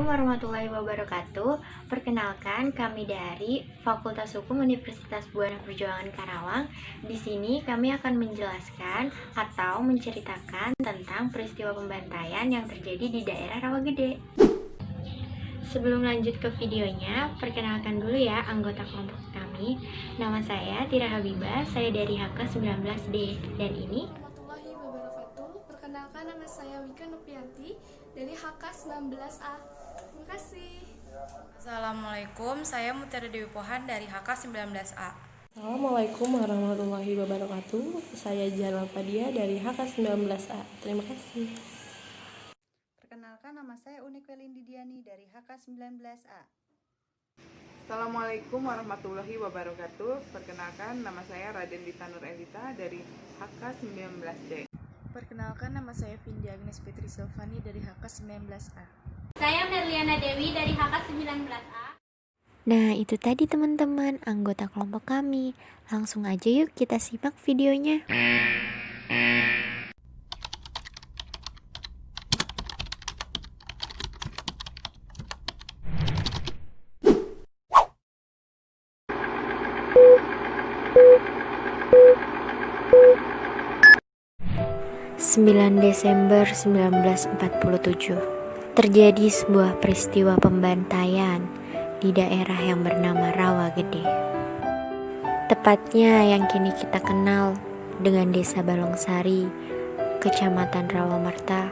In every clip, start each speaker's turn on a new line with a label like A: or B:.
A: Assalamualaikum warahmatullahi wabarakatuh. Perkenalkan, kami dari Fakultas Hukum Universitas Buana Perjuangan Karawang. Di sini kami akan menjelaskan atau menceritakan tentang peristiwa pembantaian yang terjadi di daerah Rawagede. Sebelum lanjut ke videonya, perkenalkan dulu ya anggota kelompok kami. Nama saya Tira Habibah, saya dari HK19D, dan ini
B: Warahmatullahi wabarakatuh. Perkenalkan, nama saya Wika Nupianti dari HK19A. Terima kasih.
C: Assalamualaikum, saya Mutiara Dewi Pohan dari HK19A.
D: Assalamualaikum warahmatullahi wabarakatuh. Saya Jalal Fadia dari HK19A. Terima kasih.
E: Perkenalkan, nama saya Unik Welindi Diani dari HK19A.
F: Assalamualaikum warahmatullahi wabarakatuh. Perkenalkan, nama saya Raden Dita Nur Elita dari HK19C.
G: Perkenalkan, nama saya Vindi Agnes Fitri Silvani dari HK19A.
H: Saya Merliana Dewi dari HK19A.
A: Nah, itu tadi teman-teman anggota kelompok kami. Langsung aja yuk kita simak videonya. 9 Desember 1947, terjadi sebuah peristiwa pembantaian di daerah yang bernama Rawagede. Tepatnya yang kini kita kenal dengan Desa Balongsari, Kecamatan Rawamarta,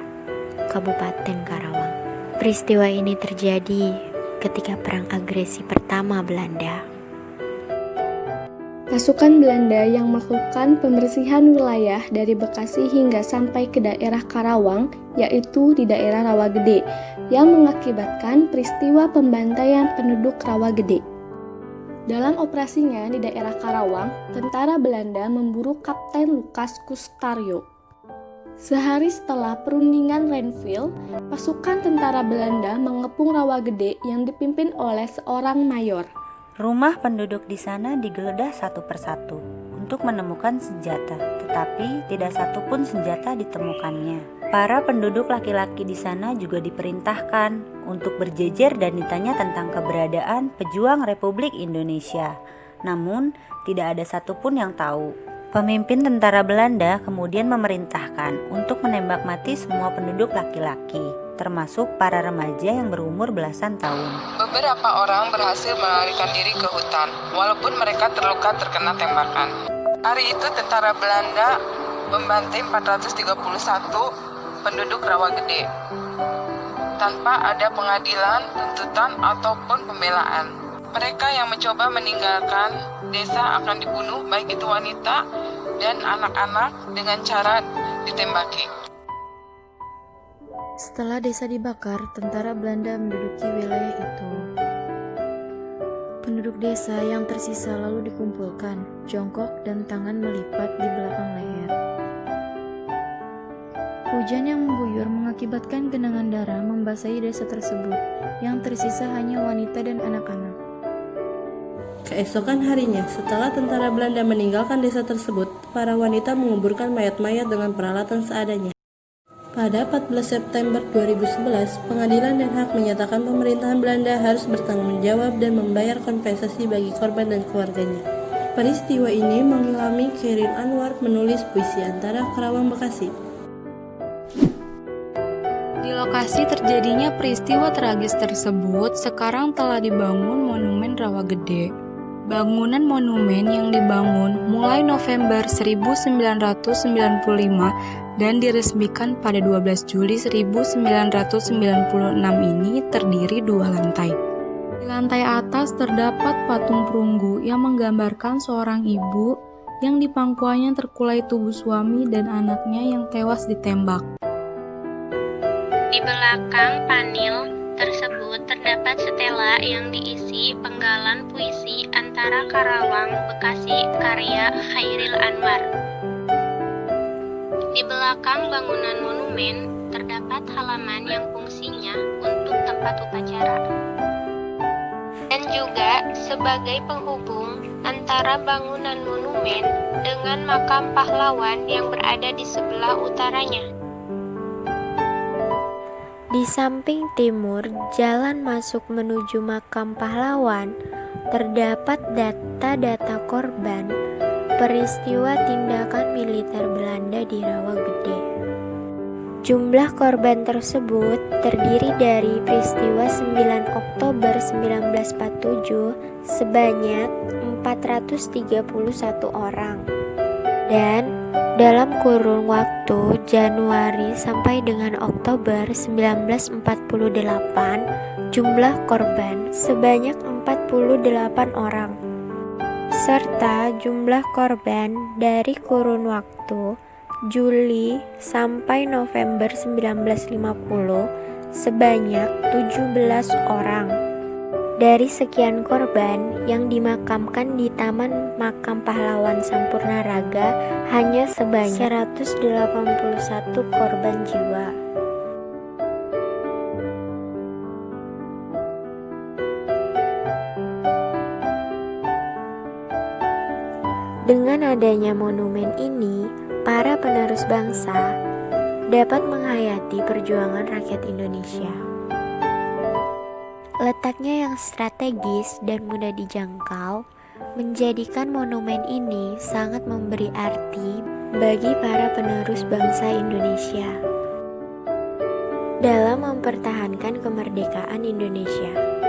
A: Kabupaten Karawang. Peristiwa ini terjadi ketika Perang Agresi Pertama Belanda.
B: Pasukan Belanda yang melakukan pembersihan wilayah dari Bekasi hingga sampai ke daerah Karawang, yaitu di daerah Rawagede, yang mengakibatkan peristiwa pembantaian penduduk Rawagede. Dalam operasinya di daerah Karawang, tentara Belanda memburu Kapten Lukas Kustario. Sehari setelah perundingan Renville, pasukan tentara Belanda mengepung Rawagede yang dipimpin oleh seorang mayor.
I: Rumah penduduk di sana digeledah satu persatu untuk menemukan senjata, tetapi tidak satu pun senjata ditemukannya. Para penduduk laki-laki di sana juga diperintahkan untuk berjejer dan ditanya tentang keberadaan pejuang Republik Indonesia. Namun, tidak ada satupun yang tahu. Pemimpin tentara Belanda kemudian memerintahkan untuk menembak mati semua penduduk laki-laki, termasuk para remaja yang berumur belasan tahun.
F: Beberapa orang berhasil melarikan diri ke hutan, walaupun mereka terluka terkena tembakan. Hari itu tentara Belanda membantai 431 penduduk Rawagede, tanpa ada pengadilan, tuntutan, ataupun pembelaan. Mereka yang mencoba meninggalkan desa akan dibunuh, baik itu wanita dan anak-anak, dengan cara ditembaki.
G: Setelah desa dibakar, tentara Belanda menduduki wilayah itu. Penduduk desa yang tersisa lalu dikumpulkan, jongkok dan tangan melipat di belakang leher. Hujan yang mengguyur mengakibatkan genangan darah membasahi desa tersebut, yang tersisa hanya wanita dan anak-anak.
D: Keesokan harinya, setelah tentara Belanda meninggalkan desa tersebut, para wanita menguburkan mayat-mayat dengan peralatan seadanya. Pada 14 September 2011, Pengadilan Den Haag menyatakan pemerintahan Belanda harus bertanggung jawab dan membayar kompensasi bagi korban dan keluarganya. Peristiwa ini mengilhami Khairil Anwar menulis puisi Antara Karawang Bekasi.
J: Di lokasi terjadinya peristiwa tragis tersebut, sekarang telah dibangun Monumen Rawagede. Bangunan monumen yang dibangun mulai November 1995 dan diresmikan pada 12 Juli 1996 ini terdiri 2 lantai. Di lantai atas terdapat patung perunggu yang menggambarkan seorang ibu yang di pangkuannya terkulai tubuh suami dan anaknya yang tewas ditembak.
H: Di belakang panel tersebut terdapat stela yang diisi penggalan puisi Antara Karawang Bekasi karya Khairil Anwar. Di belakang bangunan monumen terdapat halaman yang fungsinya untuk tempat upacara dan juga sebagai penghubung antara bangunan monumen dengan makam pahlawan yang berada di sebelah utaranya.
A: Di samping timur jalan masuk menuju makam pahlawan, terdapat data-data korban peristiwa tindakan militer Belanda di Rawagede. Jumlah korban tersebut terdiri dari peristiwa 9 Oktober 1947 sebanyak 431 orang. Dan dalam kurun waktu Januari sampai dengan Oktober 1948, jumlah korban sebanyak 48 orang. Serta jumlah korban dari kurun waktu Juli sampai November 1950 sebanyak 17 orang. Dari sekian korban yang dimakamkan di Taman Makam Pahlawan Sampurna Raga hanya sebanyak 181 korban jiwa. Dengan adanya monumen ini, para penerus bangsa dapat menghayati perjuangan rakyat Indonesia. Letaknya yang strategis dan mudah dijangkau menjadikan monumen ini sangat memberi arti bagi para penerus bangsa Indonesia dalam mempertahankan kemerdekaan Indonesia.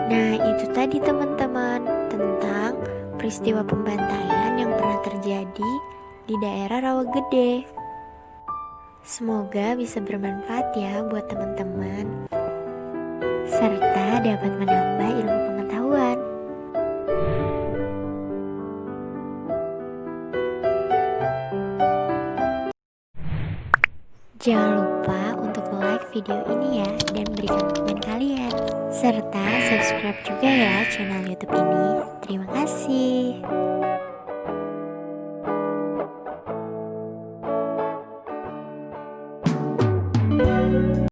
A: Nah, itu tadi teman-teman tentang peristiwa pembantaian yang pernah terjadi di daerah Rawagede. Semoga bisa bermanfaat ya buat teman-teman, serta dapat menambah ilmu pengetahuan. Jangan lupa untuk like video ini ya dan berikan komen kalian, serta subscribe juga ya channel YouTube ini. Terima kasih.